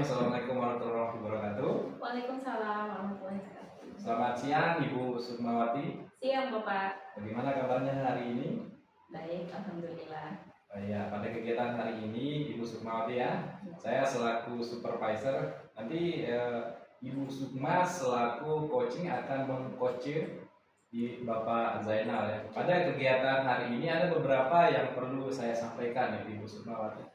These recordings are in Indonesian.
Assalamualaikum warahmatullahi wabarakatuh. Waalaikumsalam warahmatullahi wabarakatuh. Selamat siang Ibu Sukmawati. Siang Bapak. Bagaimana kabarnya hari ini? Baik, alhamdulillah. Ya, pada kegiatan hari ini Ibu Sukmawati ya, saya selaku supervisor, nanti Ibu Sukma selaku coaching akan mengcoaching di Bapak Zainal ya. Pada kegiatan hari ini ada beberapa yang perlu saya sampaikan ya Ibu Sukmawati.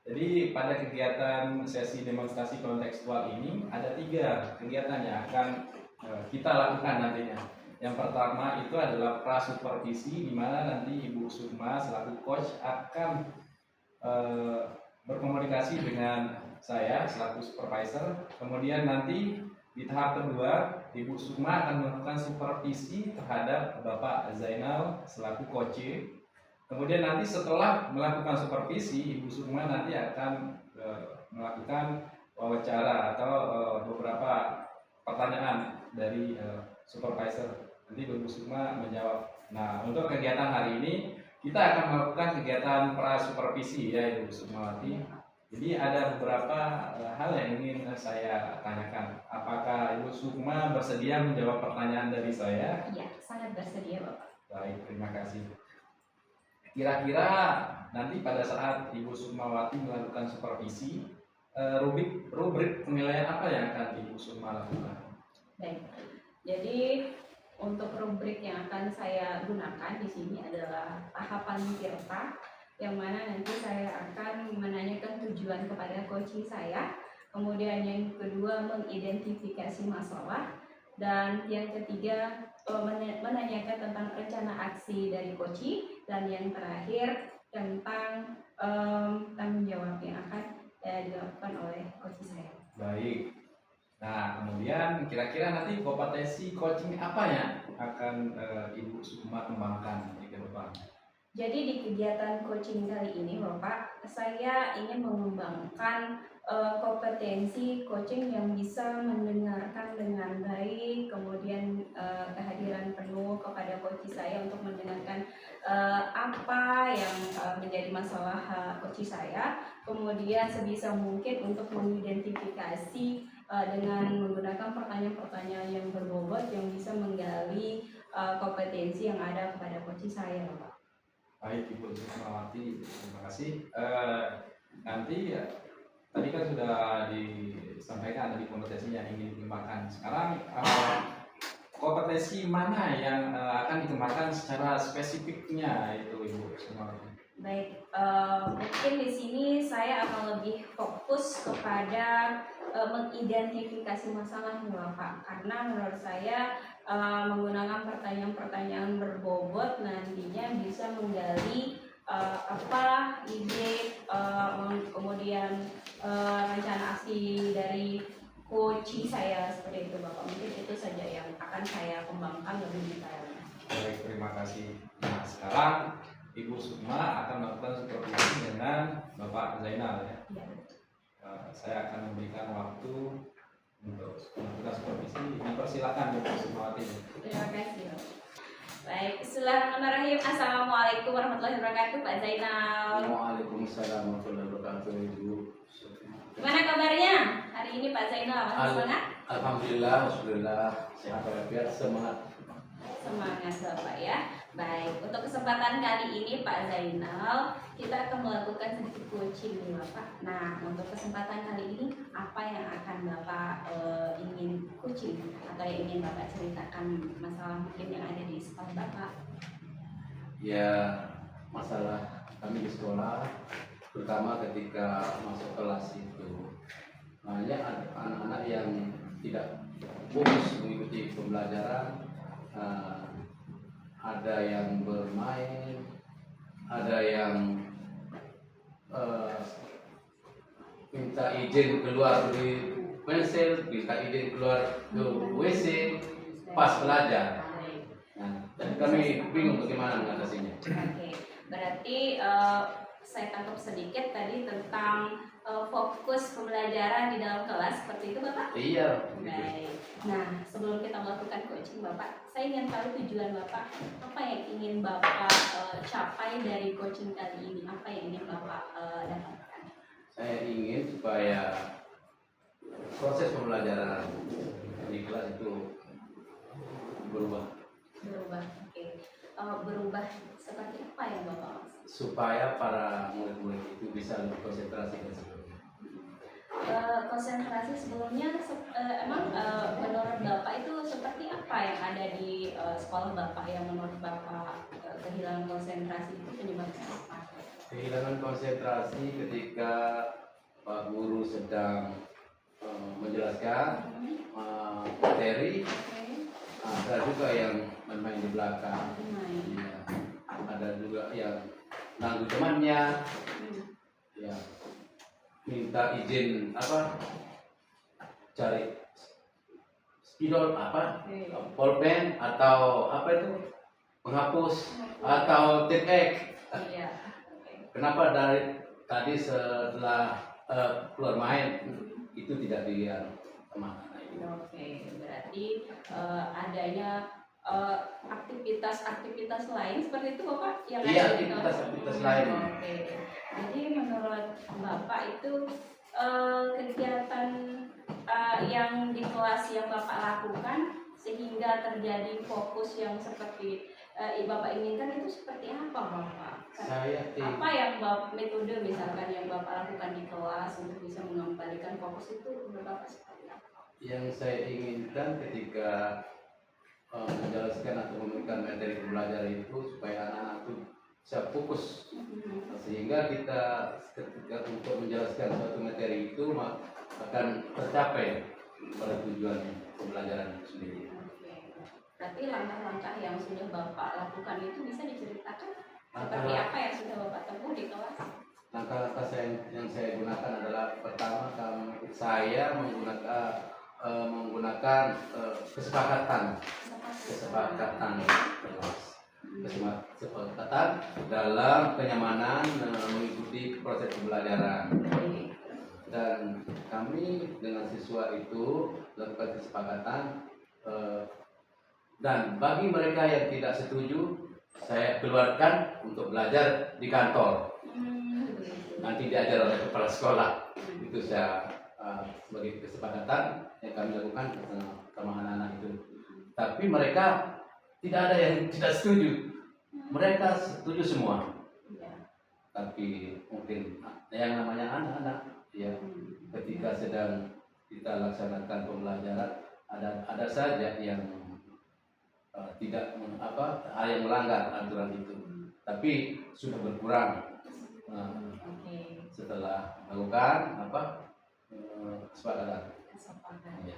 Jadi pada kegiatan sesi demonstrasi kontekstual ini ada 3 kegiatan yang akan kita lakukan nantinya. Yang pertama itu adalah prasupervisi, di mana nanti Ibu Sukma selaku coach akan berkomunikasi dengan saya selaku supervisor. Kemudian nanti di tahap kedua Ibu Sukma akan melakukan supervisi terhadap Bapak Zainal selaku coach. Kemudian nanti setelah melakukan supervisi, Ibu Sukma nanti akan melakukan wawancara atau beberapa pertanyaan dari supervisor. Nanti Ibu Sukma menjawab. Nah, untuk kegiatan hari ini kita akan melakukan kegiatan prasupervisi ya Ibu Sukmawati. Jadi ada beberapa hal yang ingin saya tanyakan. Apakah Ibu Sukma bersedia menjawab pertanyaan dari saya? Iya, sangat bersedia Bapak. Baik, terima kasih. Kira-kira nanti pada saat Ibu Sukmawati melakukan supervisi, rubrik penilaian apa yang akan Ibu Sukma lakukan? Baik. Jadi untuk rubrik yang akan saya gunakan di sini adalah tahapan tirta, yang mana nanti saya akan menanyakan tujuan kepada coaching saya. Kemudian yang kedua mengidentifikasi masalah, dan yang ketiga menanyakan tentang rencana aksi dari coaching, dan yang terakhir tentang tanggung jawab yang akan dilakukan oleh coaching saya. Baik. Nah, kemudian kira-kira nanti kompetensi coaching apa yang akan Ibu Sukma kembangkan di ke depan? Jadi di kegiatan coaching kali ini Bapak, saya ingin mengembangkan kompetensi coaching yang bisa mendengarkan dengan baik, kemudian kehadiran penuh kepada coaching saya untuk mendengarkan apa yang menjadi masalah coaching saya, kemudian sebisa mungkin untuk mengidentifikasi dengan menggunakan pertanyaan-pertanyaan yang berbobot yang bisa menggali kompetensi yang ada kepada coaching saya Bapak. Baik Ibu Sukmawati, terima kasih. Nanti tadi kan sudah disampaikan tadi kompetensi yang ingin dikembangkan. Sekarang kompetensi mana yang akan dikembangkan secara spesifiknya itu Ibu Sukmawati? Baik, mungkin di sini saya akan lebih fokus kepada mengidentifikasi masalah Bapak, karena menurut saya menggunakan pertanyaan-pertanyaan berbobot nantinya bisa menggali apa ide, kemudian rencana aksi dari coaching saya seperti itu Bapak. Mungkin itu saja yang akan saya kembangkan lebih detailnya. Baik, terima kasih. Nah, sekarang Ibu Sukma akan melakukan supervisi dengan Bapak Zainal ya. Ya. Saya akan memberikan waktu untuk melakukan supervisi. Dipersilakan Ibu Sukmawati. Terima kasih. Baik, bismillahirrahmanirrahim. Assalamualaikum warahmatullahi wabarakatuh, Pak Zainal. Waalaikumsalam warahmatullahi wabarakatuh, Ibu. Gimana kabarnya hari ini Pak Zainal? Masih semangat? Alhamdulillah, alhamdulillah sehat walafiat, semangat. Semangat Bapak ya. Baik, untuk kesempatan kali ini Pak Zainal, kita akan melakukan sedikit coaching nih Bapak. Nah, untuk kesempatan kali ini apa yang akan Bapak ingin coaching atau yang ingin Bapak ceritakan masalah mungkin yang ada di sekolah Bapak? Ya, masalah kami di sekolah, terutama ketika masuk kelas itu banyak anak-anak yang tidak fokus mengikuti pembelajaran. Ada yang bermain, ada yang minta izin keluar dari pensil, minta izin keluar ke WC pas belajar. Nah, dan kami bingung bagaimana mengatasinya. Oke, berarti saya tangkap sedikit tadi tentang fokus pembelajaran di dalam kelas, seperti itu Bapak? Iya. Baik. Nah, sebelum kita melakukan coaching Bapak, saya ingin tahu tujuan Bapak, apa yang ingin Bapak capai dari coaching kali ini, apa yang ingin Bapak dapatkan? Saya ingin supaya proses pembelajaran di kelas itu berubah Berubah. Oke. Berubah seperti apa yang Bapak maksud? supaya para murid-murid itu bisa lebih konsentrasi dan sebagainya. Konsentrasi sebelumnya emang menurut Bapak itu seperti apa yang ada di sekolah Bapak yang menurut Bapak kehilangan konsentrasi itu penyebabnya apa? Kehilangan konsentrasi ketika Pak Guru sedang menjelaskan materi, Oke. ada juga yang main di belakang. Main. Ya, ada juga yang nanggu temannya, ya minta izin cari spidol Oke. pulpen atau itu penghapus atau tipek. Iya. Oke. Kenapa dari tadi setelah keluar main itu tidak dilihat sama anak itu? Oke, berarti adanya aktivitas-aktivitas lain seperti itu Bapak yang Iya, ada di aktivitas-aktivitas kelas? lain. Oke, jadi menurut Bapak itu kegiatan yang di kelas yang Bapak lakukan sehingga terjadi fokus yang seperti Bapak inginkan itu seperti apa Bapak? Apa yang metode misalkan yang Bapak lakukan di kelas untuk bisa mengembalikan fokus itu menurut Bapak seperti apa? Yang saya inginkan ketika menjelaskan atau memberikan materi pembelajaran itu supaya anak-anak itu bisa fokus, sehingga kita ketika untuk menjelaskan suatu materi itu akan tercapai pada tujuan pembelajaran itu sendiri. Oke. Berarti langkah-langkah yang sudah Bapak lakukan itu bisa diceritakan seperti apa yang sudah Bapak tempuh di kelas? Langkah-langkah yang saya gunakan adalah pertama saya menggunakan kesepakatan dalam kenyamanan mengikuti proses pembelajaran, dan kami dengan siswa itu melakukan kesepakatan, dan bagi mereka yang tidak setuju saya keluarkan untuk belajar di kantor, nanti diajar oleh kepala sekolah. Itu saya sebagai kesepakatan yang kami lakukan sama anak-anak itu. Tapi mereka tidak ada yang tidak setuju, mereka setuju semua. Tapi mungkin yang namanya anak-anak ya, ketika sedang kita laksanakan pembelajaran ada saja yang tidak ada yang melanggar aturan itu, tapi sudah berkurang setelah melakukan kesepakatan. Ya.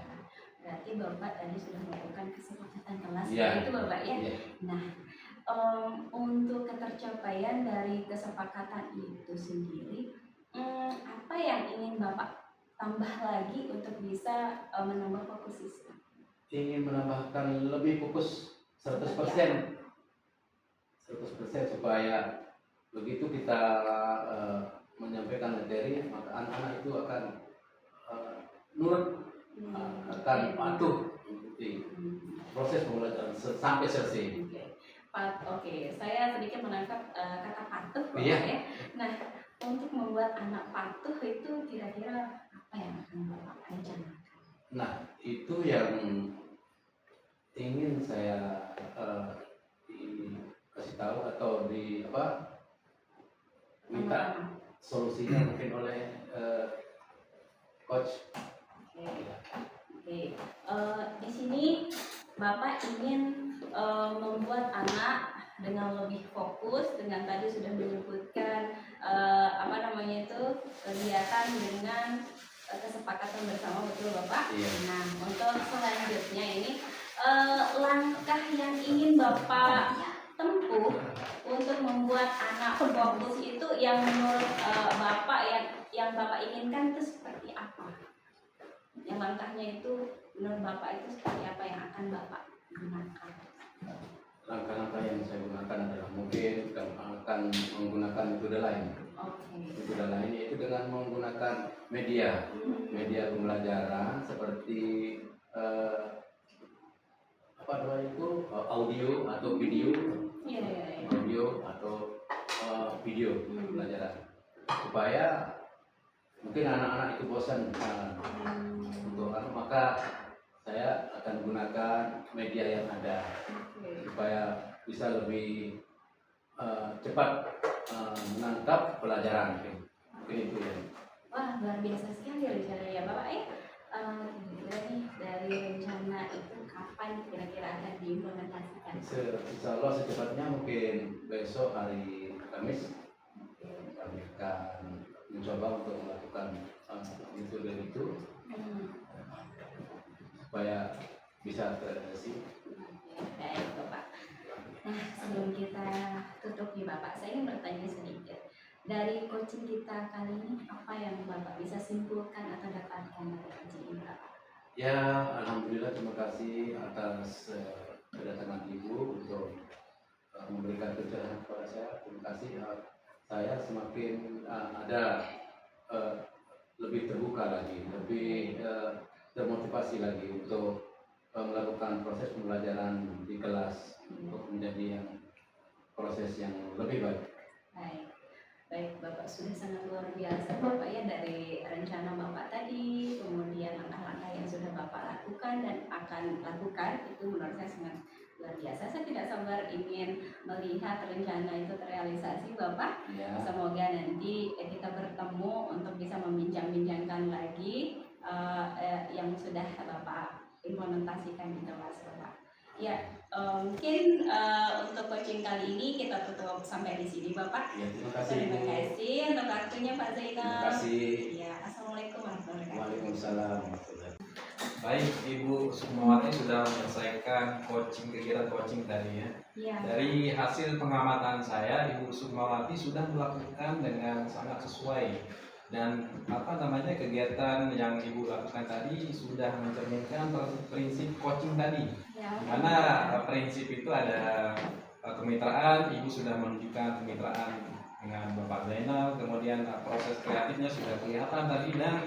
Berarti Bapak tadi sudah melakukan kesepakatan kelas, Ya. itu Bapak ya. Ya. Nah, untuk ketercapaian dari kesepakatan itu sendiri, apa yang ingin Bapak tambah lagi untuk bisa menambah fokus siswa? Ingin menambahkan lebih fokus 100%, 100% supaya begitu kita menyampaikan materi, maka anak-anak itu akan nurut, akan patuh mengikuti proses pembelajaran sampai selesai. Oke, saya sedikit menangkap kata patuh Bapak Iya. ya. Nah, untuk membuat anak patuh itu kira-kira apa yang akan Bapak rencanakan? Nah, itu yang ingin saya kasih tahu atau minta solusinya mungkin oleh coach. Oke. Di sini Bapak ingin membuat anak dengan lebih fokus, dengan tadi sudah menyebutkan kegiatan dengan kesepakatan bersama, betul Bapak? Iya. Nah, untuk selanjutnya ini langkah yang ingin Bapak tempuh untuk membuat anak fokus itu yang menurut Bapak yang Bapak inginkan itu seperti apa? Yang langkahnya itu menurut Bapak itu seperti apa yang akan Bapak gunakan? Langkah-langkah yang saya gunakan adalah mungkin akan menggunakan metode lain. Oke. Metode lain yaitu dengan menggunakan media pembelajaran seperti audio atau video, Iya. audio atau video pembelajaran, supaya mungkin anak-anak itu bosan untuk maka saya akan gunakan media yang ada supaya bisa lebih cepat menangkap pelajaran. Mungkin itu ya. Wah, luar biasa sekali rencananya ya Bapak ya. Kira-kira nih dari rencana itu kapan kira-kira akan diimplementasikan? Insya Allah secepatnya mungkin besok hari Kamis kami akan mencoba untuk melakukan metode itu supaya bisa terrealisasi. Baik Bapak. Nah, sebelum kita tutup nih Bapak, saya ingin bertanya sedikit. Dari coaching kita kali ini, apa yang Bapak bisa simpulkan atau dapatkan dari coaching ini Bapak? Ya, alhamdulillah, terima kasih atas kedatangan Ibu untuk memberikan pencerahan kepada saya. Terima kasih. Saya semakin ada lebih terbuka lagi, lebih termotivasi lagi untuk melakukan proses pembelajaran di kelas untuk menjadi proses yang lebih baik. Baik Bapak, sudah sangat luar biasa Bapak ya, dari rencana Bapak tadi, kemudian langkah-langkah yang sudah Bapak lakukan dan akan lakukan, itu menurut saya sangat luar biasa. Saya tidak sabar ingin melihat rencana itu terrealisasi Bapak. Ya. Semoga nanti kita bertemu untuk bisa membincang-bincangkan lagi yang sudah Bapak implementasikan di kelas Bapak. Ya, mungkin untuk coaching kali ini kita tutup sampai di sini Bapak. Ya, terima kasih. Terima kasih untuk waktunya Pak Zainal. Terima kasih. Ya, assalamualaikum warahmatullahi wabarakatuh. Waalaikumsalam. Baik, Ibu Sukmawati sudah menyelesaikan kegiatan coaching tadi ya. Ya. Dari hasil pengamatan saya, Ibu Sukmawati sudah melakukan dengan sangat sesuai, dan kegiatan yang Ibu lakukan tadi sudah mencerminkan prinsip coaching tadi. Ya. Di mana prinsip itu ada kemitraan. Ibu sudah menunjukkan kemitraan dengan Bapak Zainal, kemudian proses kreatifnya sudah kelihatan tadi, dan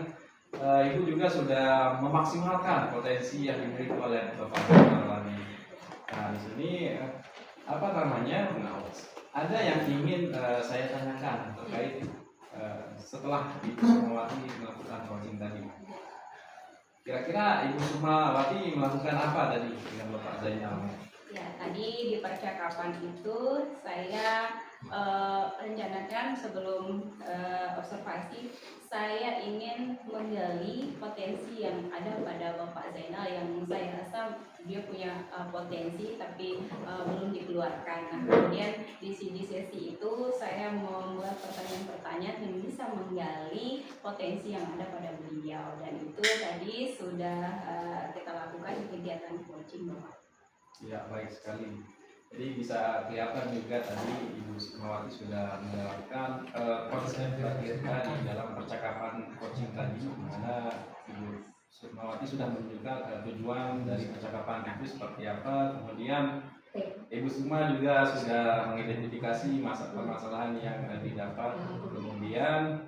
Ibu juga sudah memaksimalkan potensi yang dimiliki oleh Bapak Zainal tadi. Nah, di sini ada yang ingin saya tanyakan terkait setelah Ibu Sukmawati melakukan coaching tadi. Kira-kira Ibu Sukmawati melakukan apa tadi dengan Bapak Zainal? Ya, tadi di percakapan itu saya rencanakan sebelum observasi, saya ingin menggali potensi yang ada pada Bapak Zainal yang saya rasa dia punya potensi tapi belum dikeluarkan. Nah, kemudian di sesi itu saya membuat pertanyaan-pertanyaan yang bisa menggali potensi yang ada pada beliau, dan itu tadi sudah kita lakukan di kegiatan coaching Bapak. Ya, baik sekali. Jadi bisa kelihatan juga tadi Ibu Sukmawati sudah melakukan konsep kita di dalam percakapan coaching tadi, di mana Ibu Sukmawati sudah menunjukkan tujuan dari percakapan itu seperti apa. Kemudian Ibu Sukma juga sudah mengidentifikasi permasalahan yang didapat. Kemudian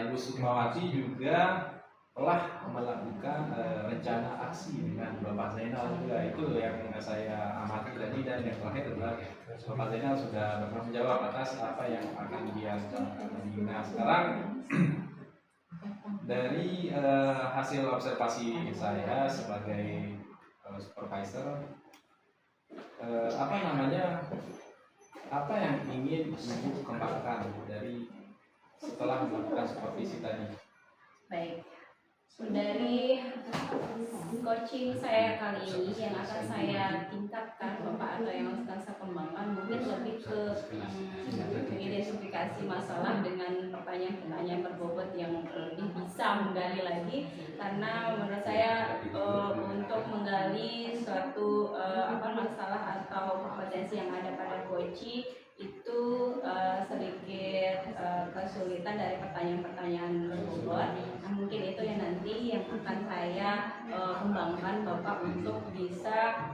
Ibu Sukmawati juga telah melakukan rencana aksi dengan Bapak Zainal juga. Itu yang saya amati tadi, dan yang terakhir adalah Bapak Zainal sudah bertanggung jawab atas apa yang akan dia lakukan. Nah, sekarang dari hasil observasi saya sebagai supervisor, apa yang ingin Ibu kembangkan dari setelah melakukan supervisi tadi? Baik, dari coaching saya kali ini yang akan saya tingkatkan Bapak, atau yang akan saya kembangkan, mungkin lebih ke mengidentifikasi masalah dengan pertanyaan-pertanyaan berbobot yang lebih bisa menggali lagi, karena menurut saya untuk menggali suatu masalah atau potensi yang ada pada coaching itu sedikit kesulitan dari pertanyaan-pertanyaan berbobot. Nah, mungkin itu yang nanti yang akan saya kembangkan Bapak untuk bisa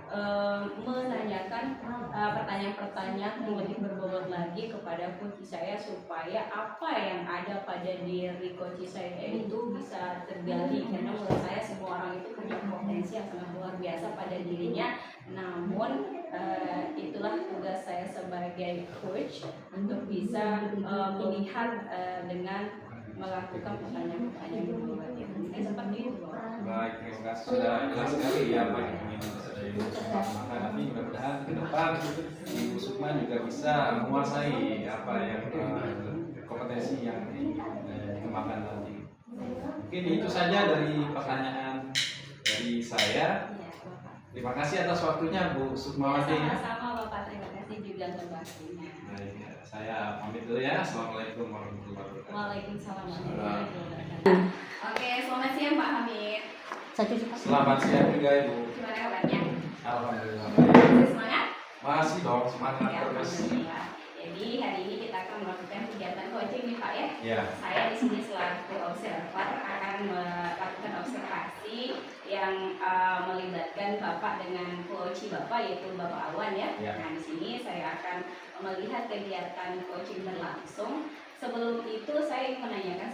menanyakan pertanyaan-pertanyaan yang lebih berbobot lagi kepada coach saya, supaya apa yang ada pada diri coach saya itu bisa tergali, karena menurut saya semua orang itu punya potensi yang sangat luar biasa pada dirinya. Namun itulah tugas saya sebagai coach untuk bisa melihat dengan melakukan pertanyaan-pertanyaan yang berbobot. Mungkin seperti itu. Baik, terima sudah jelas sekali ya apa yang ingin dari Bu Sukma kembangkan. Nanti mudah-mudahan ke depan Ibu Sukma juga bisa menguasai apa yang kompetensi yang dikembangkan nanti. Mungkin itu saja dari pertanyaan dari saya. Iya, Bapak. Terima kasih atas waktunya Bu Sukmawati. Sama-sama Bapak, terima kasih juga untuk waktunya. Baik, ya. Saya pamit dulu ya. Assalamualaikum warahmatullahi wabarakatuh. Waalaikumsalam warahmatullahi wabarakatuh. Oke, selamat siang Pak Hamid. Selamat siang juga Ibu. Gimana kabarnya? Alhamdulillah. Masih semangat? Masih dong semangat Ya, terus. alhamdulillah. Jadi hari ini kita akan melakukan kegiatan coaching nih Pak ya. Ya. Saya di sini selaku observer akan melakukan observasi yang melibatkan Bapak dengan coach Bapak yaitu Bapak Alwan ya. Ya. Nah di sini saya akan melihat kegiatan coaching berlangsung. Sebelum itu saya ingin menanyakan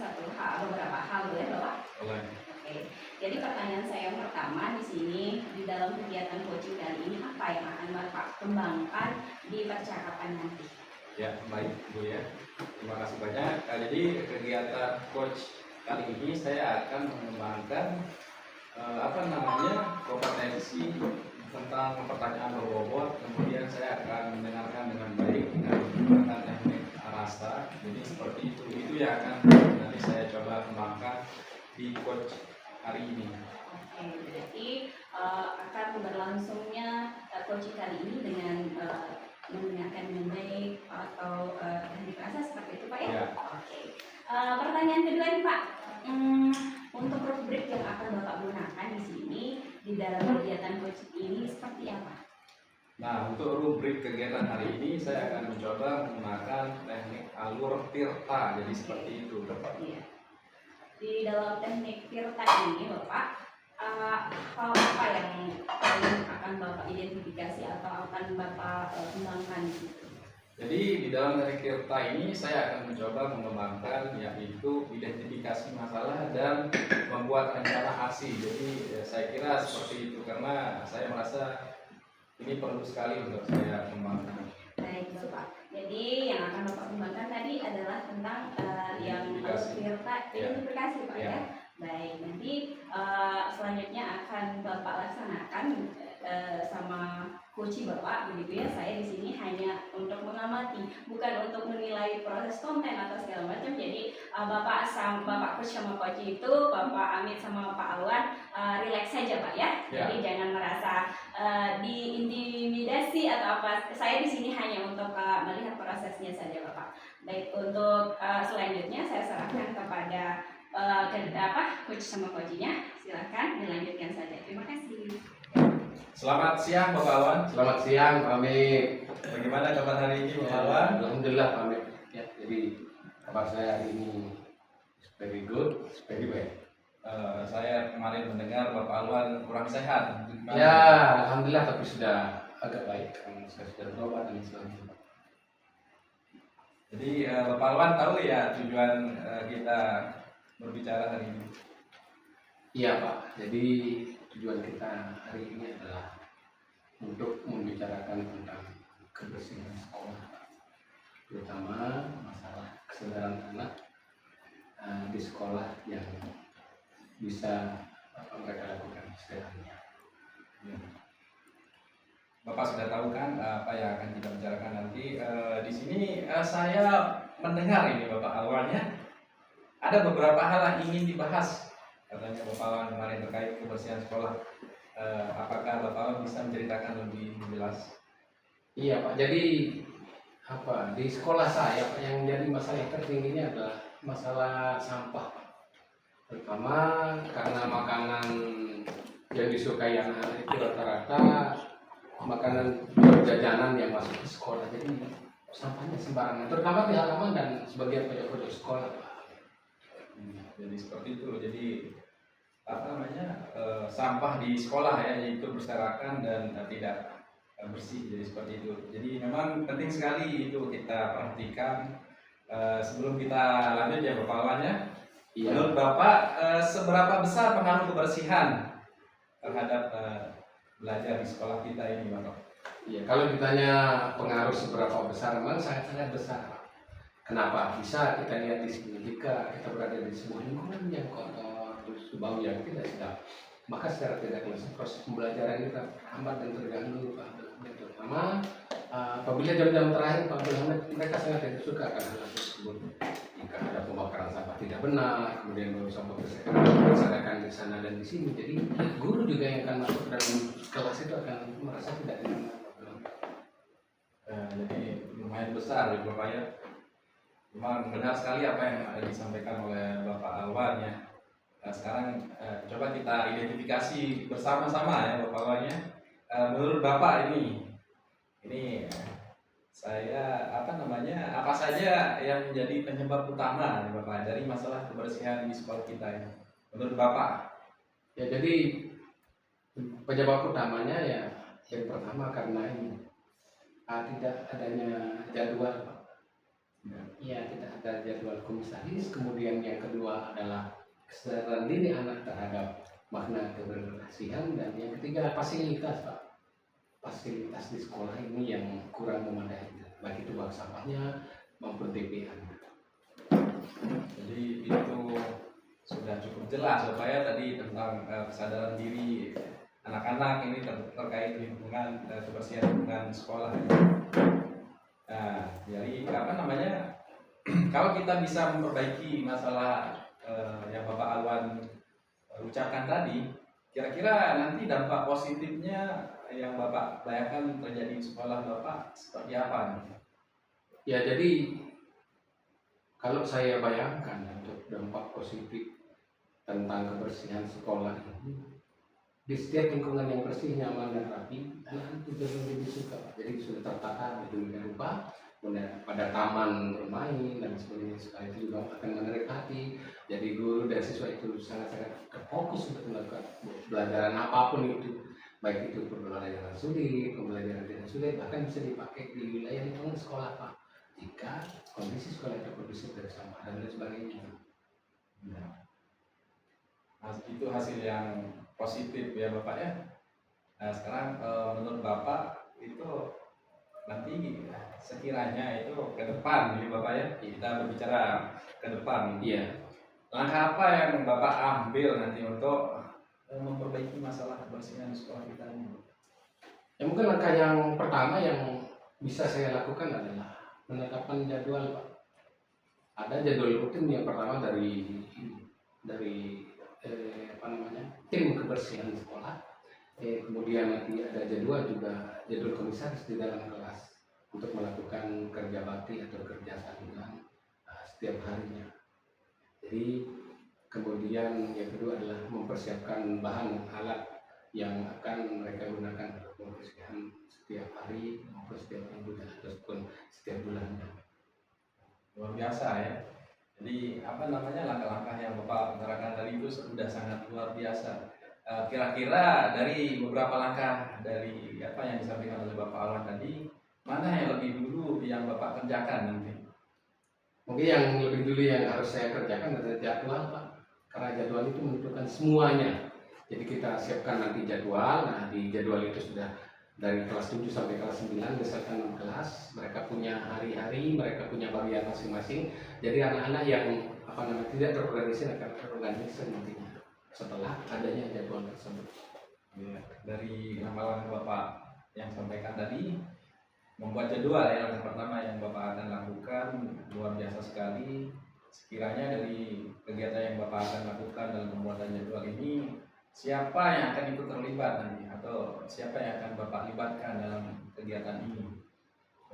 beberapa hal boleh Bapak? Boleh. Oke. Jadi pertanyaan saya yang pertama di sini di dalam kegiatan coaching kali ini apa yang akan Bapak kembangkan di percakapan nanti? Ya, baik Bu ya. Terima kasih banyak. Jadi kegiatan coach kali ini saya akan mengembangkan kompetensi tentang pertanyaan berbobot. Kemudian saya akan mendengarkan dengan baik dengan menggunakan teknik rasa. Jadi seperti itu yang akan nanti saya coba kembangkan di coach hari ini. Oke, berarti akan berlangsungnya coaching kali ini dengan mendengarkan dengan baik atau teknik rasa seperti itu Pak ya? Ya. Oke. Pertanyaan kedua nih Pak, untuk rubrik yang akan Bapak gunakan di sini di dalam kegiatan coaching ini seperti apa? Nah, untuk rubrik kegiatan hari ini saya akan mencoba menggunakan teknik alur tirta. Jadi seperti itu, Bapak. Iya. Di dalam teknik tirta ini Bapak, hal apa yang paling akan Bapak identifikasi atau akan Bapak kembangkan gitu? Jadi di dalam teknik tirta ini saya akan mencoba mengembangkan yaitu identifikasi masalah dan membuat rencana aksi. Jadi saya kira seperti itu karena saya merasa ini perlu sekali untuk saya kembangkan. Baik Bapak. Jadi yang akan Bapak kembangkan tadi adalah tentang yang Identifikasi. tirta identifikasi Pak Ya. ya. Baik, nanti selanjutnya akan Bapak laksanakan sama coach Bapak begitu ya. Saya di sini hanya untuk mengamati, bukan untuk menilai proses konten atau segala macam. Jadi Bapak coach sama coach itu, Bapak Amit sama Pak Alwan relax saja Pak ya. Ya. Jadi jangan merasa diintimidasi atau apa. Saya di sini hanya untuk melihat prosesnya saja Bapak. Baik, untuk selanjutnya saya serahkan kepada coach sama coachnya. Silahkan dilanjutkan saja. Terima kasih. Selamat siang Bapak Alwan. Selamat siang Pak Amir. Bagaimana kabar hari ini Bapak Alwan? Alhamdulillah Pak Amir. Ya, jadi kabar saya hari ini very good, very well. Saya kemarin mendengar Bapak Alwan kurang sehat. Gimana? Ya, alhamdulillah tapi sudah agak baik. Saya sudah berobat dan sebagainya. Jadi Bapak Alwan tahu ya tujuan kita berbicara hari ini. Iya Pak. Jadi tujuan kita hari ini adalah untuk membicarakan tentang kebersihan sekolah, terutama masalah kesadaran anak di sekolah yang bisa mereka lakukan setelahnya. Ya. Bapak sudah tahu kan apa yang akan kita bicarakan nanti. Di sini saya mendengar ini Bapak Alwannya ada beberapa hal yang ingin dibahas. Katanya Bapak Alwan kemarin terkait kebersihan sekolah. Apakah Bapak Alwan bisa menceritakan lebih jelas? Iya Pak. Jadi di sekolah saya Pak, yang menjadi masalah tertingginya adalah masalah sampah Pak. Terutama karena makanan yang disukai anak-anak itu rata-rata makanan jajanan yang masuk ke sekolah, jadi sampahnya sembarangan, terutama di halaman dan sebagian pojok-pojok sekolah Pak. Jadi seperti itu. Jadi sampah di sekolah ya itu berserakan dan tidak bersih. Jadi seperti itu. Jadi memang penting sekali itu kita perhatikan. Sebelum kita lanjut ya Bapak Alwan ya. Iya. Menurut Bapak seberapa besar pengaruh kebersihan terhadap belajar di sekolah kita ini Bapak? Iya, kalau ditanya pengaruh seberapa besar, memang sangat-sangat besar Pak. Kenapa? Bisa kita lihat di sini, jika kita berada di sebuah lingkungan yang kotor, terus bau yang tidak sedap, maka secara tidak langsung proses pembelajaran itu terhambat dan terganggu Pak. Dan terutama apabila jam-jam terakhir Pak Abdul Hamid, mereka sangat tidak suka akan hal tersebut. Jika ada pembakaran sampah tidak benar, kemudian bawa sampah berserakan di sana dan di sini, jadi guru juga yang akan masuk dalam kelas itu akan merasa tidak nyaman. Jadi lumayan besar ya Bapak ya. Memang benar sekali apa yang disampaikan oleh Bapak Alwan ya. Nah, sekarang coba kita identifikasi bersama-sama ya Bapak Alwan ya. Menurut Bapak ini saya apa saja yang menjadi penyebab utama ya Bapak dari masalah kebersihan di sekolah kita ya. Menurut Bapak? Ya, jadi penyebab utamanya ya yang pertama karena ini tidak adanya jadwal Pak. Ya, tidak ada jadwal komisaris. Kemudian yang kedua adalah kesadaran diri anak terhadap makna kebersihan, dan yang ketiga fasilitas Pak. Fasilitas di sekolah ini yang kurang memadai, baik itu bak sampahnya maupun TPA. Jadi itu sudah cukup jelas Bapak ya tadi tentang kesadaran diri anak-anak ini terkait lingkungan kebersihan lingkungan sekolah. Nah, jadi kalau kita bisa memperbaiki masalah yang Bapak Alwan ucapkan tadi, kira-kira nanti dampak positifnya yang Bapak bayangkan terjadi di sekolah Bapak seperti apa nih? Ya, jadi kalau saya bayangkan untuk dampak positif tentang kebersihan sekolah ini, di setiap lingkungan yang bersih, nyaman, dan rapi, anak itu jadi lebih suka. Jadi sudah tertata sedemikian rupa, kemudian pada taman bermain dan sebagainya, sekali itu juga akan menarik hati. Jadi guru dan siswa itu sangat-sangat terfokus untuk melakukan pelajaran apapun itu, baik itu pembelajaran sulit, pembelajaran tidak sulit, bahkan bisa dipakai di wilayah lingkungan sekolah Pak, jika kondisi sekolah itu kondusif dari sampah dan lain sebagainya. Itu hasil yang positif ya Bapak ya. Nah, sekarang menurut Bapak itu nanti sekiranya itu ke depan ya Bapak ya, kita berbicara ke depan. Iya. Langkah apa yang Bapak ambil nanti untuk memperbaiki masalah kebersihan di sekolah kita ini? Ya, mungkin langkah yang pertama yang bisa saya lakukan adalah menetapkan jadwal Pak. Ada jadwal rutin yang pertama dari tim kebersihan di sekolah. Kemudian nanti ada jadwal komisaris di dalam kelas untuk melakukan kerja bakti atau kerja sampingan setiap harinya. Jadi kemudian yang kedua adalah mempersiapkan bahan alat yang akan mereka gunakan untuk pembersihan setiap hari maupun setiap minggu ataupun setiap bulannya. Luar biasa ya. Jadi langkah-langkah yang Bapak utarakan tadi itu sudah sangat luar biasa. Kira-kira dari beberapa langkah dari apa yang disampaikan oleh Bapak Alwan tadi, mana yang lebih dulu yang Bapak kerjakan nanti? Mungkin yang lebih dulu yang harus saya kerjakan adalah jadwal Pak, karena jadwal itu menentukan semuanya. Jadi kita siapkan nanti jadwal. Nah, di jadwal itu sudah dari kelas 7 sampai kelas 9 berdasarkan 6 kelas, mereka punya hari-hari, mereka punya bagian masing-masing. Jadi anak-anak yang tidak terorganisir akan terorganisir nantinya setelah adanya jadwal tersebut. Ya, dari ramalan Bapak yang sampaikan tadi, membuat jadwal ya langkah pertama yang Bapak akan lakukan luar biasa sekali. Sekiranya dari kegiatan yang Bapak akan lakukan dalam pembuatan jadwal ini, siapa yang akan ikut terlibat nanti atau siapa yang akan Bapak libatkan dalam kegiatan ini?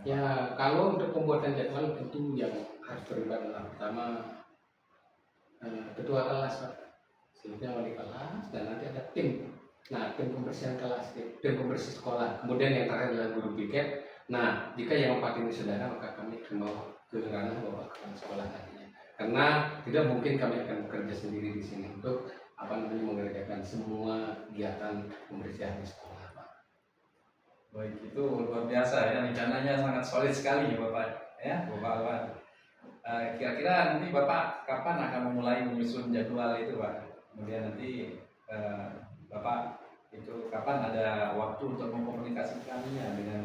Ya, kalau untuk pembuatan jadwal tentu yang harus terlibat adalah pertama ketua kelas Pak, selanjutnya wali kelas, dan nanti ada tim. Nah, tim pembersihan kelas, tim pembersih sekolah. Kemudian yang terakhir adalah guru piket. Nah, jika yang 4 ini sudah ada, maka kami akan bawa ke ranah bawa ke sekolah nantinya. Karena tidak mungkin kami akan bekerja sendiri di sini untuk mengerjakan semua kegiatan pembersihan di sekolah Pak. Baik, itu luar biasa ya, rencananya sangat solid sekali ya Bapak ya, Bapak Alwan. Kira-kira nanti Bapak kapan akan memulai menyusun jadwal itu Pak? Kemudian nanti Bapak itu kapan ada waktu untuk mengkomunikasikannya dengan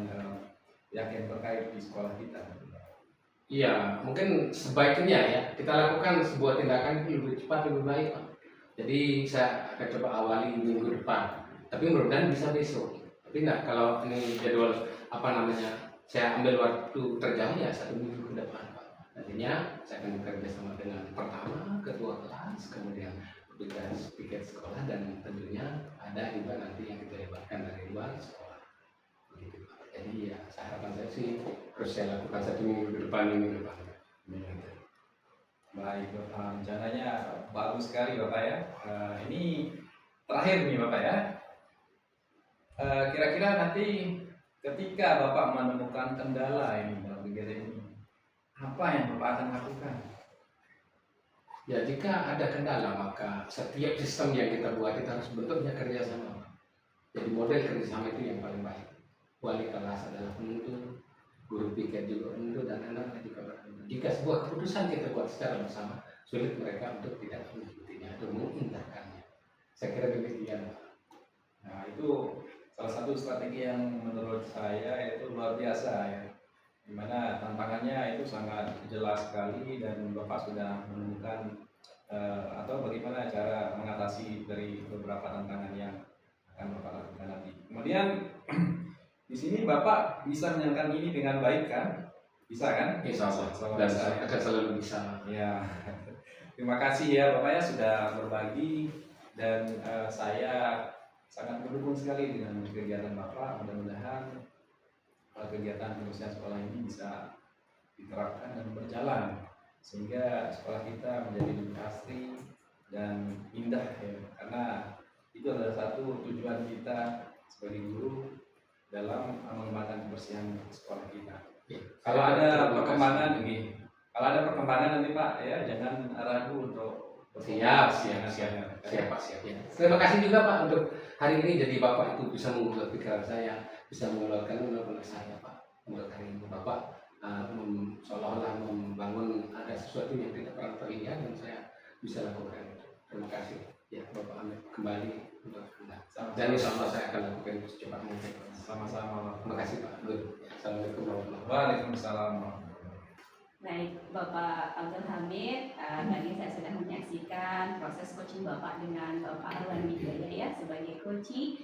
pihak yang terkait di sekolah kita? Iya, mungkin sebaiknya ya kita lakukan sebuah tindakan lebih cepat lebih baik Pak. Jadi saya akan coba awali minggu depan. Tapi mudah-mudahan bisa besok. Tapi enggak, kalau ini jadwal apa namanya, saya ambil waktu terjang ya 1 minggu ke depan, Pak. Nantinya saya akan bekerja sama dengan pertama ketua kelas, kemudian petugas piket sekolah, dan tentunya ada juga nanti yang kita libatkan dari luar sekolah. Begitu, Pak. Jadi ya harapan saya sih harus saya lakukan 1 minggu ke depan ini, Pak. Begitu. Baik, Bapak, rencananya bagus sekali Bapak ya. Ini terakhir nih Bapak ya. Kira-kira nanti ketika Bapak menemukan kendala ini dalam kegiatan ini, apa yang Bapak akan lakukan? Ya, jika ada kendala maka setiap sistem yang kita buat kita harus bentuknya kerjasama. Jadi model kerjasama itu yang paling baik. Wali kelas adalah penuntut, guru piket juga penuntut, dan anak-anak juga penuntut. Jika sebuah keputusan kita buat secara bersama, sulit mereka untuk tidak mengikutinya atau mengindahkannya. Saya kira demikian. Nah, itu salah satu strategi yang menurut saya itu luar biasa ya. Dimana tantangannya itu sangat jelas sekali dan Bapak sudah menemukan atau bagaimana cara mengatasi dari beberapa tantangan yang akan Bapak lakukan nanti. Kemudian di sini Bapak bisa menjalankan ini dengan baik kan? Bisa kan? Insya Allah. Selalu Dan bisa. saya akan selalu bisa. Ya. Terima kasih ya Bapak ya sudah berbagi dan saya sangat mendukung sekali dengan kegiatan Bapak. Mudah-mudahan kegiatan penulisan sekolah ini bisa diterapkan dan berjalan sehingga sekolah kita menjadi lebih asri dan indah ya. Karena itu adalah satu tujuan kita sebagai guru dalam mengembangkan kebersihan sekolah kita. Ya. Kalau ada perkembangan ini, kalau ada perkembangan nanti Pak ya jangan ragu untuk Siap. Pak, siap. Ya. Terima kasih juga Pak untuk hari ini. Jadi Bapak itu bisa mengubah pikiran saya, bisa mengeluarkan undang-undang saya Pak. Untuk hari ini Bapak seolah-olah membangun ada sesuatu yang tidak pernah terlihat dan saya bisa lakukan. Terima kasih. Ya, Bapak ambil kembali untuk Anda. Dan insya Allah saya akan lakukan itu secepat mungkin. Sama-sama. Terima kasih Pak. Assalamualaikum warahmatullahi wabarakatuh. Waalaikumsalam. Baik, Bapak Abdul Hamid, tadi saya sudah menyaksikan proses coaching Bapak dengan Bapak Arwan Wijaya ya sebagai coach.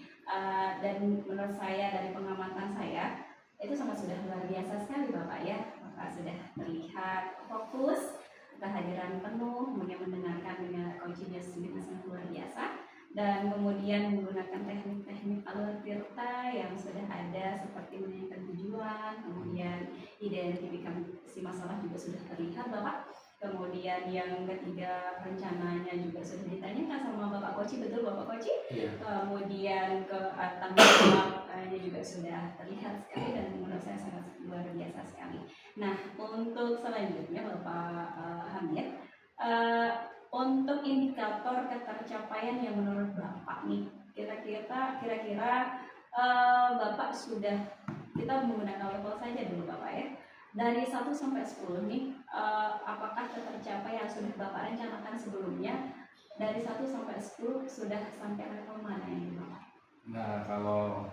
Dan menurut saya dari pengamatan saya itu sudah luar biasa sekali Bapak ya. Bapak sudah terlihat fokus, kehadiran penuh, kemudian mendengarkan dengan coachingnya sangat luar biasa. Dan kemudian menggunakan teknik-teknik alur tirta yang sudah ada seperti menentukan tujuan, kemudian identifikasi masalah juga sudah terlihat Bapak. Kemudian yang ketiga rencananya juga sudah ditanyakan sama Bapak Koci, betul Bapak Koci? Iya. Kemudian ke tanggung jawabnya juga sudah terlihat sekali dan menurut saya sangat luar biasa sekali. Nah, untuk selanjutnya Bapak Hamid, untuk indikator ketercapaian yang menurut Bapak nih, kira-kira Bapak sudah, kita menggunakan level saja dulu Bapak ya. Dari 1 sampai 10 nih, apakah tercapai yang sudah Bapak rencanakan sebelumnya? Dari 1 sampai 10 sudah sampai level mana ini Bapak? Nah, kalau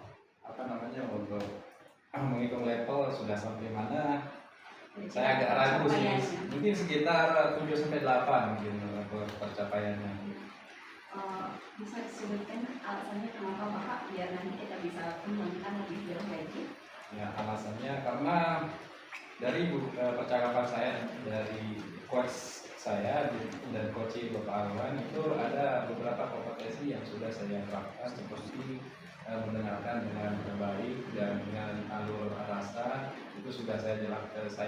untuk menghitung level sudah sampai mana? Saya agak ragu sih. Mungkin sekitar 7 sampai 8 mungkin level pencapaiannya. Bisa disebutkan alasannya kenapa Bapak biar nanti kita bisa kembangkan lebih jauh lagi? Ya, alasannya karena dari percakapan saya dari coach saya dan coach Bapak Arwan itu ada beberapa kompetensi yang sudah saya terapkan seperti mendengarkan dengan baik dan dengan alur rasa itu sudah saya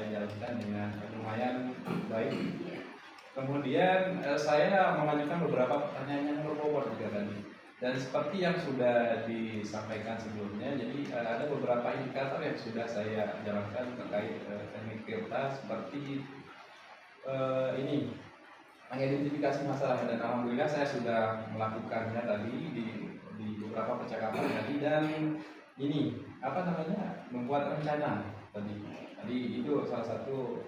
jalankan dengan lumayan baik. Kemudian saya mengajukan beberapa pertanyaan yang berbobot juga tadi. Dan seperti yang sudah disampaikan sebelumnya, jadi ada beberapa indikator yang sudah saya jalankan terkait teknik tirta seperti ini mengidentifikasi masalah, dan alhamdulillah saya sudah melakukannya tadi di beberapa percakapan tadi, dan ini membuat rencana tadi itu salah satu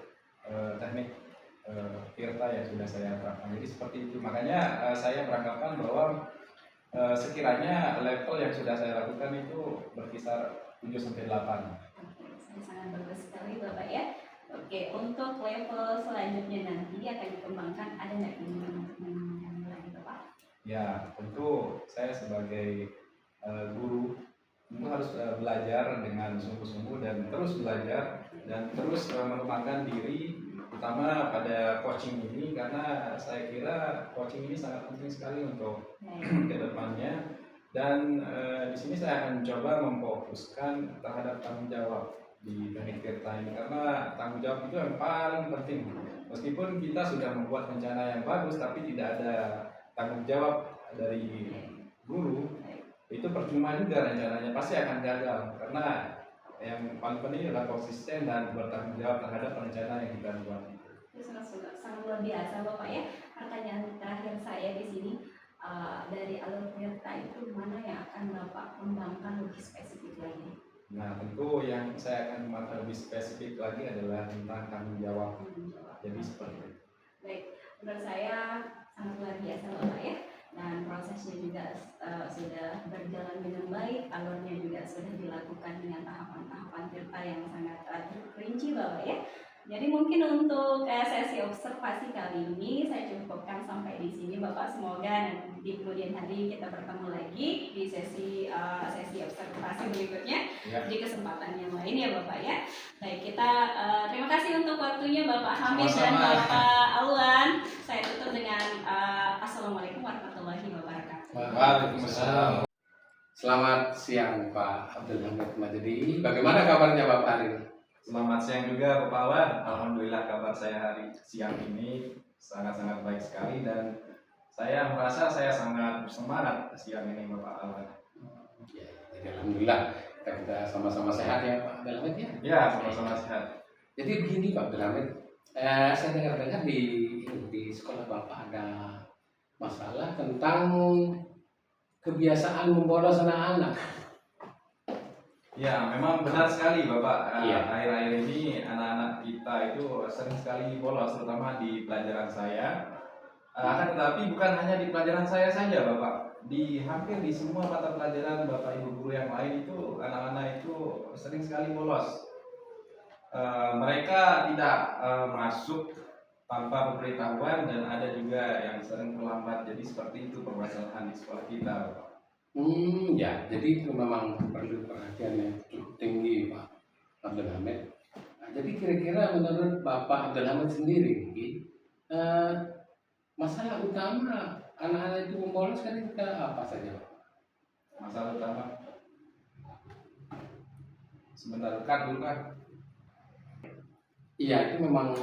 teknik tirta yang sudah saya terapkan. Jadi seperti itu, makanya saya beranggapan bahwa sekiranya level yang sudah saya lakukan itu berkisar 7 sampai 8. Oke, sangat bagus sekali Bapak ya. Oke, untuk level selanjutnya nanti akan dikembangkan, ada nggak keinginan untuk menambahkan lagi Bapak? Ya, tentu saya sebagai guru tentu harus belajar dengan sungguh-sungguh dan terus belajar dan terus mengembangkan diri, terutama pada coaching ini karena saya kira coaching ini sangat penting sekali untuk ke depannya. Dan di sini saya akan coba memfokuskan terhadap tanggung jawab di teknik Tirta ini karena tanggung jawab itu yang paling penting. Meskipun kita sudah membuat rencana yang bagus, tapi tidak ada tanggung jawab dari guru, itu percuma juga rencananya, pasti akan gagal karena yang paling penting adalah konsisten dan bertanggung jawab terhadap rencana yang kita buat. Itu sangat luar biasa Bapak ya. Pertanyaan terakhir saya di sini, dari alur Tirta itu mana yang akan Bapak kembangkan lebih spesifik lagi? Nah, tentu yang saya akan kembangkan lebih spesifik lagi adalah tentang tanggung jawab. Jadi seperti itu. Baik, menurut saya sangat luar biasa Bapak ya. Dan prosesnya juga sudah berjalan dengan baik, alurnya juga sudah dilakukan dengan tahapan-tahapan Tirta yang sangat terperinci Bapak ya. Jadi mungkin untuk sesi observasi kali ini saya cukupkan sampai di sini Bapak. Semoga nanti di kemudian hari kita bertemu lagi di sesi observasi berikutnya Ya. di kesempatan yang lain ya Bapak ya. Baik, kita terima kasih untuk waktunya Bapak Hamid dan Sama-sama. Bapak Alwan. Saya tutup dengan Assalamualaikum warahmatullahi wabarakatuh. Waalaikumsalam. Selamat siang Pak Abdul Hamid Majdi. Bagaimana kabarnya Bapak hari ini? Selamat siang juga Bapak Awan. Alhamdulillah kabar saya hari siang ini sangat-sangat baik sekali dan saya merasa saya sangat bersemangat siang ini Bapak Awan. Ya, jadi alhamdulillah kita sama-sama sehat ya Pak Abdul Hamid ya. Ya, sama-sama sehat. Jadi begini Pak Abdul Hamid, saya dengar-dengar di sekolah Bapak ada masalah tentang kebiasaan membolos anak-anak. Ya, memang benar sekali Bapak. Iya. Akhir-akhir ini anak-anak kita itu sering sekali bolos, terutama di pelajaran saya. Akan tetapi bukan hanya di pelajaran saya saja Bapak. Hampir di semua mata pelajaran Bapak Ibu guru yang lain itu anak-anak itu sering sekali bolos. Mereka tidak masuk tanpa pemberitahuan dan ada juga yang sering terlambat. Jadi seperti itu permasalahan di sekolah kita Bapak. Ya, jadi itu memang perlu perhatian yang cukup tinggi Pak Abdul Hamid. Nah, jadi kira-kira menurut Bapak Abdul Hamid sendiri, masalah utama anak-anak itu membolos kan kita apa saja Pak? Masalah utama. Sebentar, dekat dulu kan. Iya, itu memang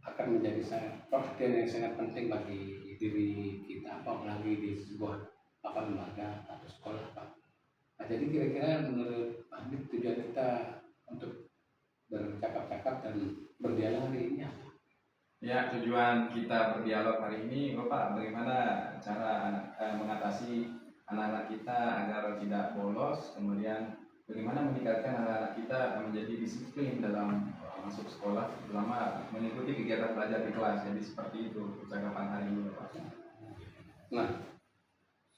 akan menjadi perhatian yang sangat penting bagi diri kita, apalagi di sebuah lembaga atau sekolah Pak. Nah, jadi kira-kira menurut Pak Hamid tujuan kita untuk bercakap-cakap dan berdialog hari ini apa? Ya, tujuan kita berdialog hari ini, Bapak, bagaimana cara mengatasi anak-anak kita agar tidak bolos, kemudian bagaimana meningkatkan anak-anak kita menjadi disiplin dalam masuk sekolah, terutama mengikuti kegiatan belajar di kelas. Jadi seperti itu percakapan hari ini, Bapak. Nah,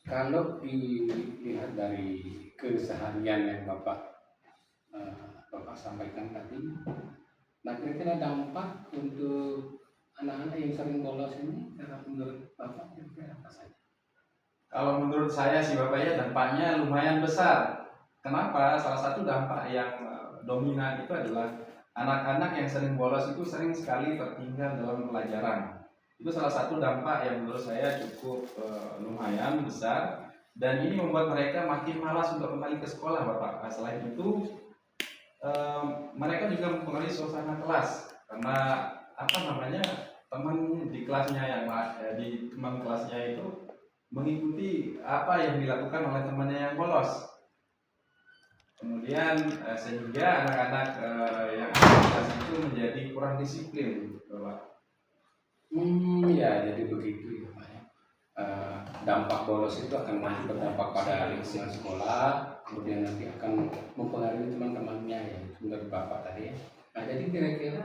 kalau dilihat dari keseharian yang Bapak sampaikan tadi, nah kira-kira dampak untuk anak-anak yang sering bolos ini, menurut Bapak kira-kira apa saja? Kalau menurut saya sih Bapak ya dampaknya lumayan besar. Kenapa? Salah satu dampak yang dominan itu adalah anak-anak yang sering bolos itu sering sekali tertinggal dalam pelajaran. Itu salah satu dampak yang menurut saya cukup lumayan besar dan ini membuat mereka makin malas untuk kembali ke sekolah Bapak. Selain itu mereka juga mempengaruhi suasana kelas karena teman di kelasnya teman kelasnya itu mengikuti apa yang dilakukan oleh temannya yang bolos. Kemudian sehingga anak-anak yang ada di kelas itu menjadi kurang disiplin Bapak. Ya, jadi begitu ya Pak. Dampak bolos itu akan berdampak pada lingkungan sekolah, kemudian nanti akan mempengaruhi teman-temannya ya, menurut Bapak tadi ya. Nah, jadi kira-kira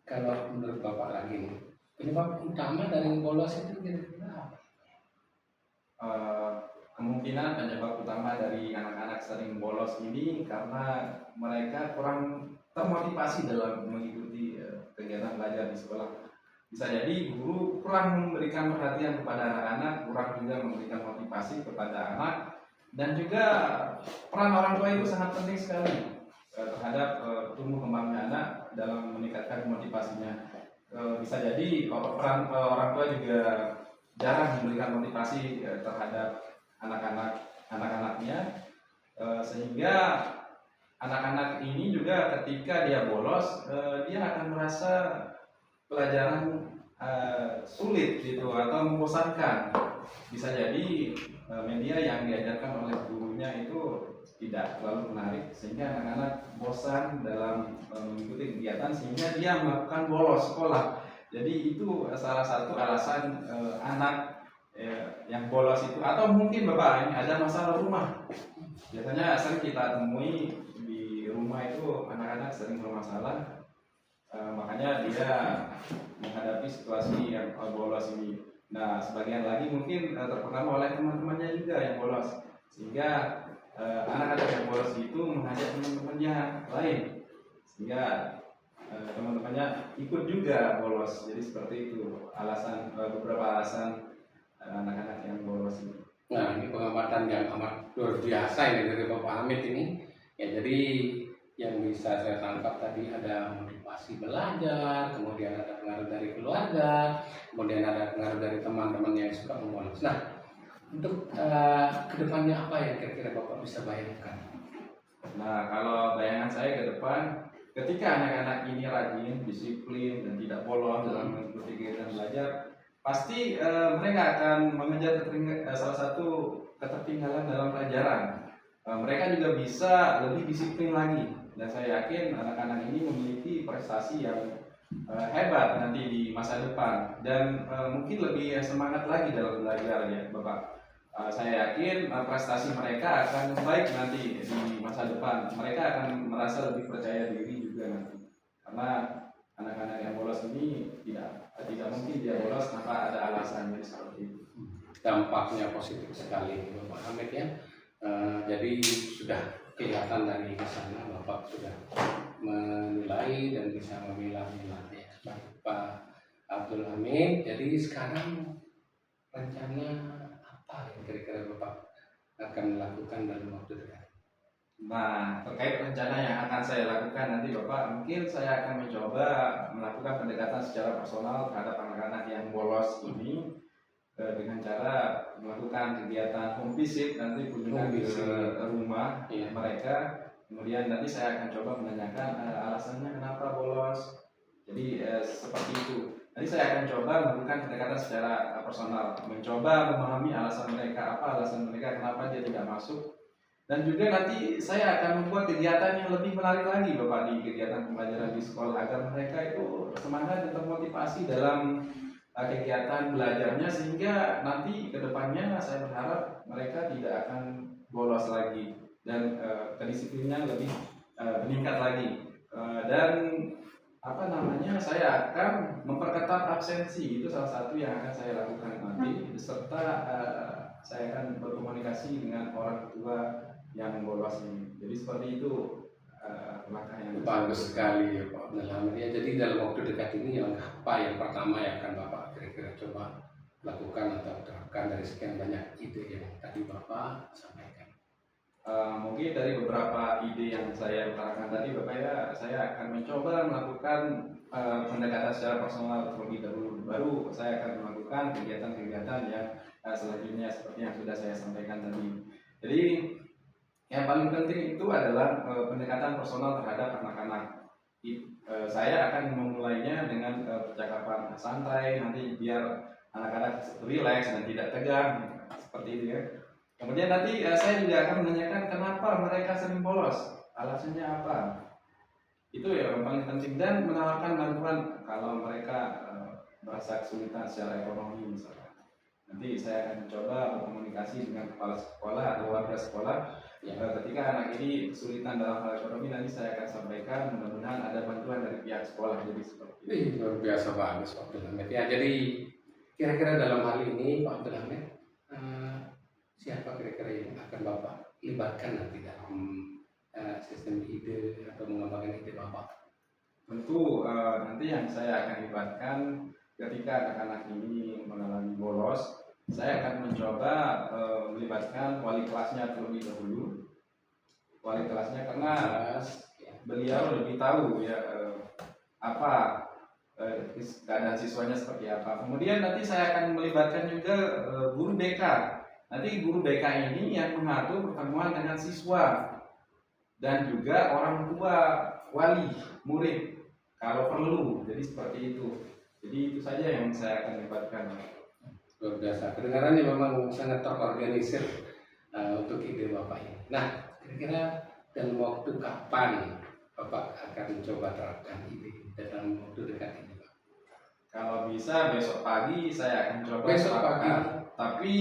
kalau menurut Bapak lagi nih, penyebab utama dari bolos itu kira-kira apa? Kemungkinan penyebab utama dari anak-anak sering bolos ini karena mereka kurang termotivasi dalam mengikuti kegiatan belajar di sekolah. bisa jadi guru kurang memberikan perhatian kepada anak-anak, kurang juga memberikan motivasi kepada anak, dan juga peran orang tua itu sangat penting sekali terhadap tumbuh kembangnya anak dalam meningkatkan motivasinya. Bisa jadi peran orang tua juga jarang memberikan motivasi terhadap anak-anaknya, sehingga anak-anak ini juga ketika dia bolos, dia akan merasa pelajaran sulit gitu atau membosankan. Bisa jadi media yang diajarkan oleh gurunya itu tidak terlalu menarik sehingga anak-anak bosan dalam mengikuti kegiatan sehingga dia melakukan bolos sekolah. Jadi itu salah satu alasan anak yang bolos itu, atau mungkin Bapak ini ada masalah rumah. Biasanya sering kita temui di rumah itu anak-anak sering bermasalah. Makanya dia menghadapi situasi yang bolos ini. Nah, sebagian lagi mungkin terpengaruh oleh teman-temannya juga yang bolos, sehingga anak-anak yang bolos itu mengajak teman-temannya lain, sehingga teman-temannya ikut juga bolos. Jadi seperti itu beberapa alasan anak-anak yang bolos ini. Nah, ini pengamatan yang amat luar biasa ini dari Bapak Hamid ini. Ya, jadi yang bisa saya tangkap tadi ada motivasi belajar, kemudian ada pengaruh dari keluarga, kemudian ada pengaruh dari teman-teman yang suka membolos. Nah, untuk kedepannya apa yang kira-kira Bapak bisa bayangkan? Nah, kalau bayangan saya ke depan, ketika anak-anak ini rajin, disiplin, dan tidak bolos dalam mengikuti kegiatan belajar, pasti mereka akan mengejar salah satu ketertinggalan dalam pelajaran. Mereka juga bisa lebih disiplin lagi, dan saya yakin anak-anak ini memiliki prestasi yang hebat nanti di masa depan, dan mungkin lebih semangat lagi dalam belajar ya Bapak. Saya yakin prestasi mereka akan baik nanti di masa depan. Mereka akan merasa lebih percaya diri juga nanti, karena anak-anak yang bolos ini tidak mungkin dia bolos tanpa ada alasannya seperti itu. Dampaknya positif sekali Bapak Hamid ya. Jadi sudah kelihatan dari sana Bapak sudah menilai dan bisa memilah-milah ya. Baik Pak Abdul Hamid, jadi sekarang rencana apa yang kira-kira Bapak akan lakukan dalam waktu dekat? Nah, terkait rencana yang akan saya lakukan nanti Bapak, mungkin saya akan mencoba melakukan pendekatan secara personal terhadap anak-anak yang bolos ini dengan cara melakukan kegiatan home visit, nanti kunjungan ke rumah mereka. Kemudian nanti saya akan coba menanyakan alasannya kenapa bolos. Jadi seperti itu. Nanti saya akan coba melakukan pendekatan secara personal, mencoba memahami alasan mereka, apa alasan mereka kenapa dia tidak masuk. Dan juga nanti saya akan membuat kegiatan yang lebih menarik lagi Bapak di kegiatan pembelajaran di sekolah, agar mereka itu semangat dan termotivasi dalam kegiatan belajarnya, sehingga nanti kedepannya saya berharap mereka tidak akan bolos lagi dan kedisiplinnya lebih meningkat lagi. Dan saya akan memperketat absensi, itu salah satu yang akan saya lakukan nanti, serta saya akan berkomunikasi dengan orang tua yang bolos ini. Jadi seperti itu langkah yang bagus sekali ya Pak Abdul Hamid ya. Jadi dalam waktu dekat ini apa yang pertama yang akan Bapak kira-kira coba lakukan atau terapkan dari sekian banyak ide yang tadi Bapak sampaikan? Mungkin dari beberapa ide yang saya utarakan tadi Bapak ya, saya akan mencoba melakukan pendekatan secara personal terlebih dahulu, baru saya akan melakukan kegiatan-kegiatan yang selanjutnya seperti yang sudah saya sampaikan tadi. Jadi yang paling penting itu adalah pendekatan personal terhadap anak-anak. Saya akan memulainya dengan percakapan santai, nanti biar anak-anak rileks dan tidak tegang, seperti itu ya. Kemudian nanti saya juga akan menanyakan kenapa mereka sering bolos, alasannya apa. Itu ya yang paling penting, dan menawarkan bantuan kalau mereka merasa kesulitan secara ekonomi misalnya. Nanti saya akan mencoba berkomunikasi dengan kepala sekolah atau warga sekolah. Ketika anak ini kesulitan dalam hal ekonomi, nanti saya akan sampaikan, mudah-mudahan ada bantuan dari pihak sekolah. Jadi seperti itu. Luar biasa bagus Pak Abdul Hamid ya. Jadi kira-kira dalam hal ini Pak Abdul Hamid, siapa kira-kira yang akan Bapak libatkan nanti dalam sistem ide atau mengembangkan ide Bapak? Tentu nanti yang saya akan libatkan ketika anak-anak ini mengalami bolos, saya akan mencoba melibatkan wali kelasnya terlebih dahulu. Wali kelasnya karena beliau lebih tahu ya apa keadaan siswanya seperti apa. Kemudian nanti saya akan melibatkan juga guru BK. Nanti guru BK ini yang mengatur pertemuan dengan siswa dan juga orang tua, wali, murid kalau perlu. Jadi seperti itu. Jadi itu saja yang saya akan libatkan. Luar biasa. Kedengarannya memang sangat terorganisir untuk ide Bapak ini. Nah, kira-kira dalam waktu kapan Bapak akan mencoba terapkan ini dalam waktu dekat ini, Pak? Kalau bisa besok pagi saya akan coba Besok terapkan. pagi. Tapi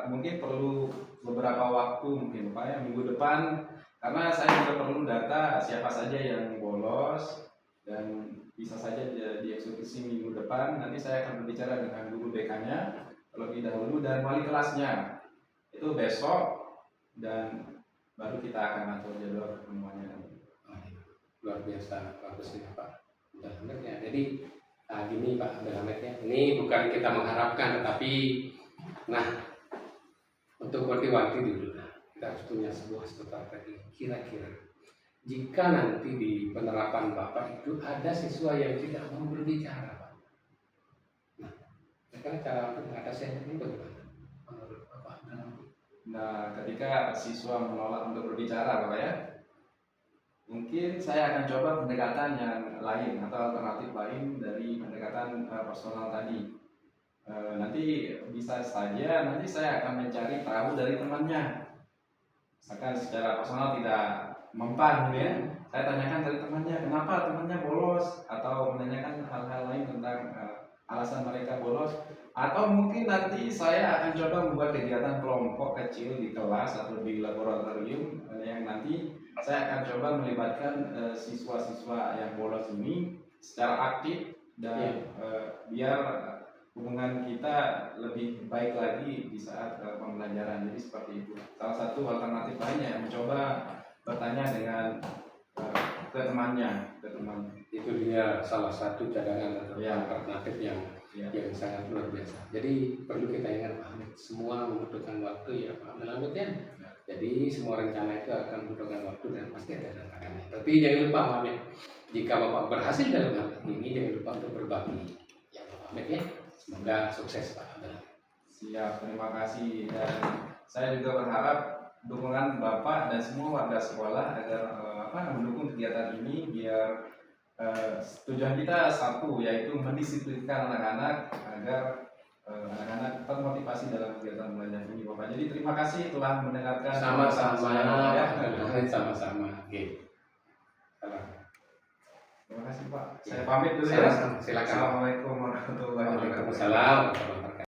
mungkin perlu beberapa waktu mungkin Pak ya, minggu depan, karena saya juga perlu data siapa saja yang bolos dan bisa saja dieksekusi minggu depan. Nanti saya akan berbicara dengan guru BK-nya terlebih dahulu dan wali kelasnya itu besok, dan baru kita akan atur jadwal pertemuannya. Luar biasa bagusnya Pak Abdul Hamid ya. Jadi gini Pak Abdul Hamid ya, ini bukan kita mengharapkan, tetapi nah untuk wanti-wanti dulu lah, kita harus punya sebuah strategi. Kira-kira jika nanti di penerapan Bapak itu ada siswa yang tidak mau berbicara, Pak. Nah, kira-kira cara untuk mengatasi ini bagaimana menurut Bapak Abdul Hamid? Nah, ketika siswa menolak untuk berbicara Bapak ya, mungkin saya akan coba pendekatan yang lain atau alternatif lain dari pendekatan personal tadi. Nanti bisa saja nanti saya akan mencari tahu dari temannya. Misalkan secara personal tidak mempan ya, saya tanyakan dari temannya kenapa temannya bolos, atau menanyakan hal-hal lain tentang alasan mereka bolos. Atau mungkin nanti saya akan coba membuat kegiatan kelompok kecil di kelas atau di laboratorium yang nanti saya akan coba melibatkan siswa-siswa yang bolos ini secara aktif dan biar hubungan kita lebih baik lagi di saat pembelajaran. Jadi seperti itu. Salah satu alternatif lainnya yang mencoba bertanya dengan ke temannya, Itu dia salah satu cadangan atau Ya. alternatif yang sangat luar biasa. Jadi perlu kita ingat Pak Hamid, semua membutuhkan waktu ya Pak Hamid ya. Jadi semua rencana itu akan membutuhkan waktu dan pasti ada tantangannya. Tapi jangan lupa Pak Hamid, jika Bapak berhasil dalam hal ini, jangan lupa untuk berbagi ya Pak Hamid ya. Semoga sukses Pak Hamid. Siap, terima kasih. Dan saya juga berharap dukungan Bapak dan semua warga sekolah agar mendukung kegiatan ini biar tujuan kita satu, yaitu mendisiplinkan anak-anak agar anak-anak termotivasi dalam kegiatan belajar ini Bapak. Jadi terima kasih telah mendengarkan. Sama-sama ya. sama-sama. Oke. Salam. Terima kasih Pak. Saya pamit dulu ya. Silakan. Assalamualaikum warahmatullahi wabarakatuh. Waalaikumsalam.